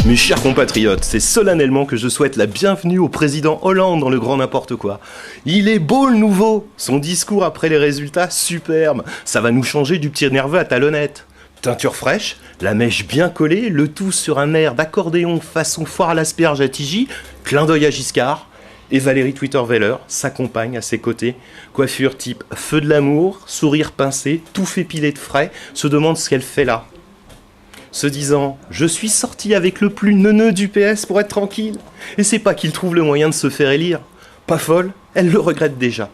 Mes chers compatriotes, c'est solennellement que je souhaite la bienvenue au président Hollande dans le grand n'importe quoi. Il est beau le nouveau. Son discours après les résultats, superbe. Ça va nous changer du petit nerveux à talonnette. Teinture fraîche, la mèche bien collée, le tout sur un air d'accordéon façon foire à l'asperge à Tigy, clin d'œil à Giscard. Et Valérie Twitterweller s'accompagne à ses côtés. Coiffure type feu de l'amour, sourire pincé, tout fait piler de frais, se demande ce qu'elle fait là. Se disant « Je suis sorti avec le plus neuneux du PS pour être tranquille ». Et c'est pas qu'il trouve le moyen de se faire élire. Pas folle, elle le regrette déjà.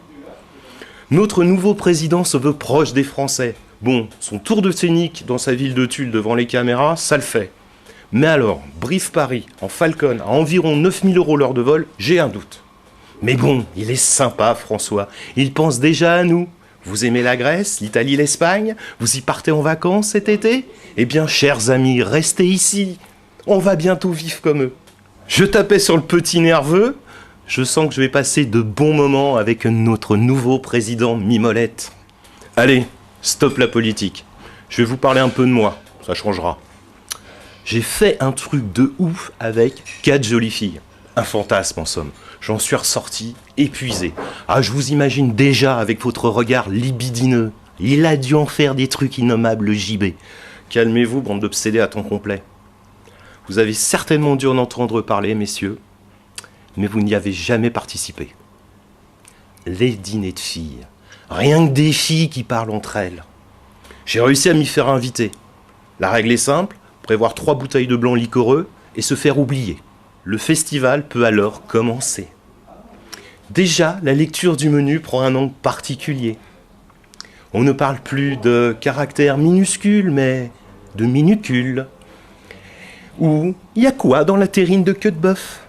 Notre nouveau président se veut proche des Français. Bon, son tour de scénique dans sa ville de Tulle devant les caméras, ça le fait. Mais alors, Brive-Paris, en Falcon, à environ 9000 € l'heure de vol, j'ai un doute. Mais bon, il est sympa, François. Il pense déjà à nous. Vous aimez la Grèce, l'Italie, l'Espagne? Vous y partez en vacances cet été? Eh bien, chers amis, restez ici. On va bientôt vivre comme eux. Je tapais sur le petit nerveux. Je sens que je vais passer de bons moments avec notre nouveau président Mimolette. Allez, stop la politique. Je vais vous parler un peu de moi, ça changera. J'ai fait un truc de ouf avec 4 jolies filles. Un fantasme en somme. J'en suis ressorti épuisé. Ah, je vous imagine déjà avec votre regard libidineux. Il a dû en faire des trucs innommables, le JB. Calmez-vous, bande d'obsédés à temps complet. Vous avez certainement dû en entendre parler, messieurs, mais vous n'y avez jamais participé. Les dîners de filles. Rien que des filles qui parlent entre elles. J'ai réussi à m'y faire inviter. La règle est simple, prévoir 3 bouteilles de blanc liquoreux et se faire oublier. Le festival peut alors commencer. Déjà, la lecture du menu prend un angle particulier. On ne parle plus de caractères minuscules, mais de minucules. Ou, il y a quoi dans la terrine de queue de bœuf?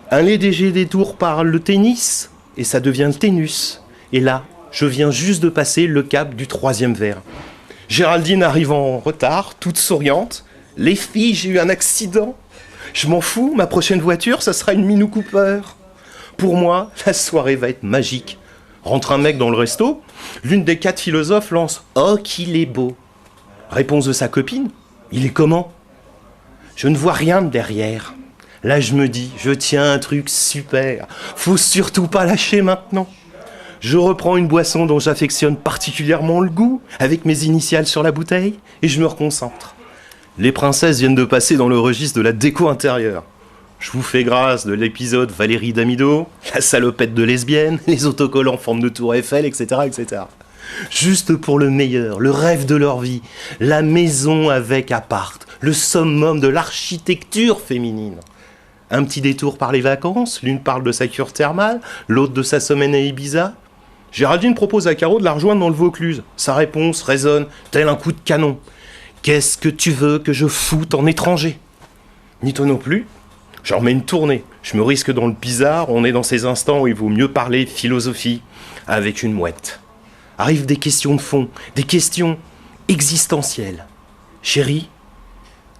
Un léger détour par le tennis, et ça devient le ténus. Et là, je viens juste de passer le cap du 3e verre. Géraldine arrive en retard, toute souriante. Les filles, j'ai eu un accident. Je m'en fous, ma prochaine voiture, ça sera une Mini Cooper. Pour moi, la soirée va être magique. Rentre un mec dans le resto, l'une des 4 philosophes lance « Oh, qu'il est beau !» Réponse de sa copine « Il est comment ?» Je ne vois rien de derrière. Là, je me dis « Je tiens un truc super, faut surtout pas lâcher maintenant !» Je reprends une boisson dont j'affectionne particulièrement le goût, avec mes initiales sur la bouteille, et je me reconcentre. Les princesses viennent de passer dans le registre de la déco intérieure. Je vous fais grâce de l'épisode Valérie Damido, la salopette de lesbienne, les autocollants en forme de tour Eiffel, etc., etc. Juste pour le meilleur, le rêve de leur vie, la maison avec appart, le summum de l'architecture féminine. Un petit détour par les vacances, l'une parle de sa cure thermale, l'autre de sa semaine à Ibiza. Géraldine propose à Caro de la rejoindre dans le Vaucluse. Sa réponse résonne tel un coup de canon. Qu'est-ce que tu veux que je foute en étranger? Ni toi non plus. J'en remets une tournée. Je me risque dans le bizarre. On est dans ces instants où il vaut mieux parler philosophie avec une mouette. Arrivent des questions de fond, des questions existentielles. Chérie,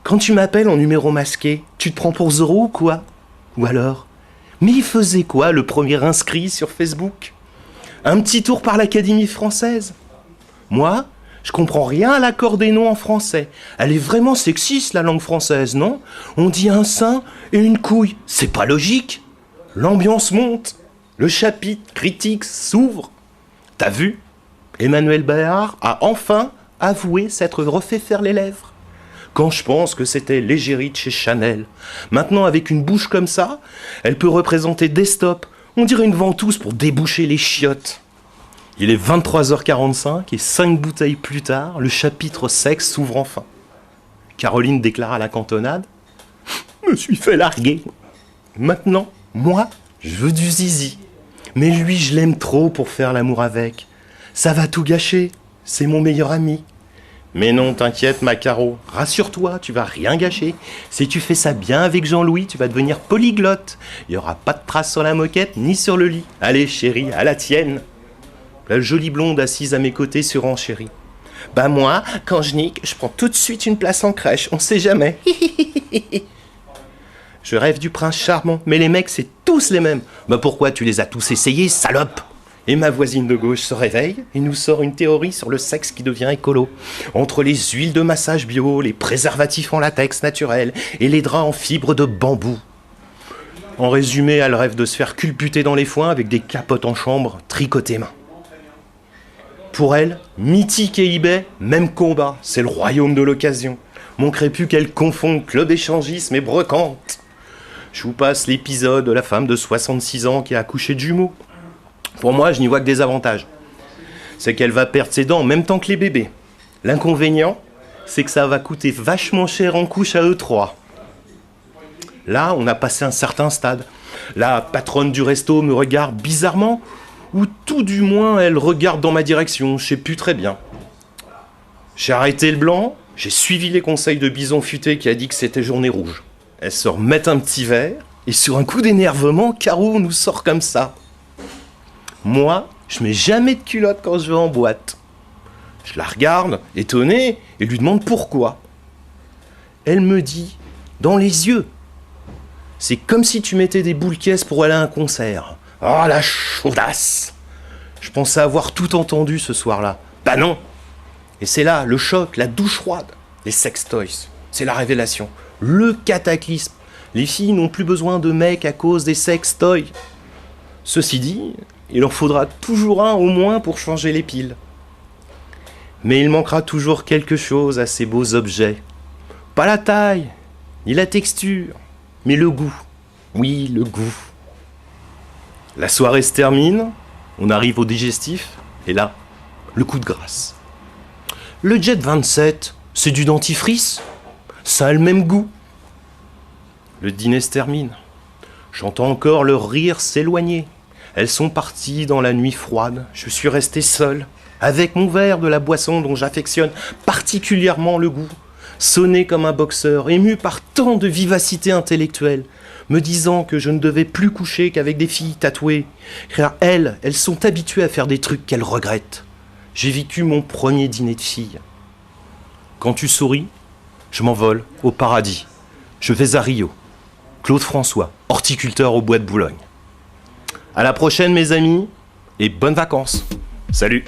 quand tu m'appelles en numéro masqué, tu te prends pour Zorro ou quoi? Ou alors, mais il faisait quoi le premier inscrit sur Facebook? Un petit tour par l'Académie française? Moi, je comprends rien à l'accord des noms en français. Elle est vraiment sexiste, la langue française, non? On dit un sein et une couille. C'est pas logique. L'ambiance monte. Le chapitre critique s'ouvre. T'as vu? Emmanuel Béard a enfin avoué s'être refait faire les lèvres. Quand je pense que c'était l'égérie de chez Chanel. Maintenant, avec une bouche comme ça, elle peut représenter Desktop. On dirait une ventouse pour déboucher les chiottes. Il est 23h45 et 5 bouteilles plus tard, le chapitre sexe s'ouvre enfin. Caroline déclare à la cantonade « Me suis fait larguer. Maintenant, moi, je veux du zizi. Mais lui, je l'aime trop pour faire l'amour avec. Ça va tout gâcher. C'est mon meilleur ami. » Mais non, t'inquiète, ma Caro. Rassure-toi, tu vas rien gâcher. Si tu fais ça bien avec Jean-Louis, tu vas devenir polyglotte. Il n'y aura pas de traces sur la moquette ni sur le lit. Allez, chérie, à la tienne. La jolie blonde assise à mes côtés surenchérit. Bah moi, quand je nique, je prends tout de suite une place en crèche, on sait jamais. Je rêve du prince charmant, mais les mecs, c'est tous les mêmes. Bah pourquoi tu les as tous essayés, salope? Et ma voisine de gauche se réveille et nous sort une théorie sur le sexe qui devient écolo. Entre les huiles de massage bio, les préservatifs en latex naturel et les draps en fibre de bambou. En résumé, elle rêve de se faire culbuter dans les foins avec des capotes en chambre tricotées main. Pour elle, Mythique et eBay, même combat, c'est le royaume de l'occasion. Manquerait plus qu'elle confonde club échangisme et brocante. Je vous passe l'épisode de la femme de 66 ans qui a accouché de jumeaux. Pour moi, je n'y vois que des avantages. C'est qu'elle va perdre ses dents en même temps que les bébés. L'inconvénient, c'est que ça va coûter vachement cher en couche à eux trois. Là, on a passé un certain stade. La patronne du resto me regarde bizarrement, ou tout du moins, elle regarde dans ma direction, je sais plus très bien. J'ai arrêté le blanc, j'ai suivi les conseils de Bison Futé qui a dit que c'était journée rouge. Elle se remet un petit verre, et sur un coup d'énervement, Caro nous sort comme ça. Moi, je mets jamais de culotte quand je vais en boîte. Je la regarde, étonnée, et lui demande pourquoi. Elle me dit, dans les yeux. C'est comme si tu mettais des boules caisses pour aller à un concert. Oh la chaudasse! Je pensais avoir tout entendu ce soir-là. Bah non! Et c'est là, le choc, la douche froide. Les sex toys, c'est la révélation. Le cataclysme. Les filles n'ont plus besoin de mecs à cause des sex toys. Ceci dit, il en faudra toujours un au moins pour changer les piles. Mais il manquera toujours quelque chose à ces beaux objets. Pas la taille, ni la texture, mais le goût. Oui, le goût. La soirée se termine, on arrive au digestif, et là, le coup de grâce. Le Jet 27, c'est du dentifrice. Ça a le même goût. Le dîner se termine. J'entends encore leur rire s'éloigner. Elles sont parties dans la nuit froide. Je suis resté seul, avec mon verre de la boisson dont j'affectionne particulièrement le goût. Sonné comme un boxeur, ému par tant de vivacité intellectuelle, me disant que je ne devais plus coucher qu'avec des filles tatouées, car elles sont habituées à faire des trucs qu'elles regrettent. J'ai vécu mon premier dîner de filles. Quand tu souris, je m'envole au paradis. Je vais à Rio. Claude François, horticulteur au bois de Boulogne. À la prochaine mes amis, et bonnes vacances. Salut!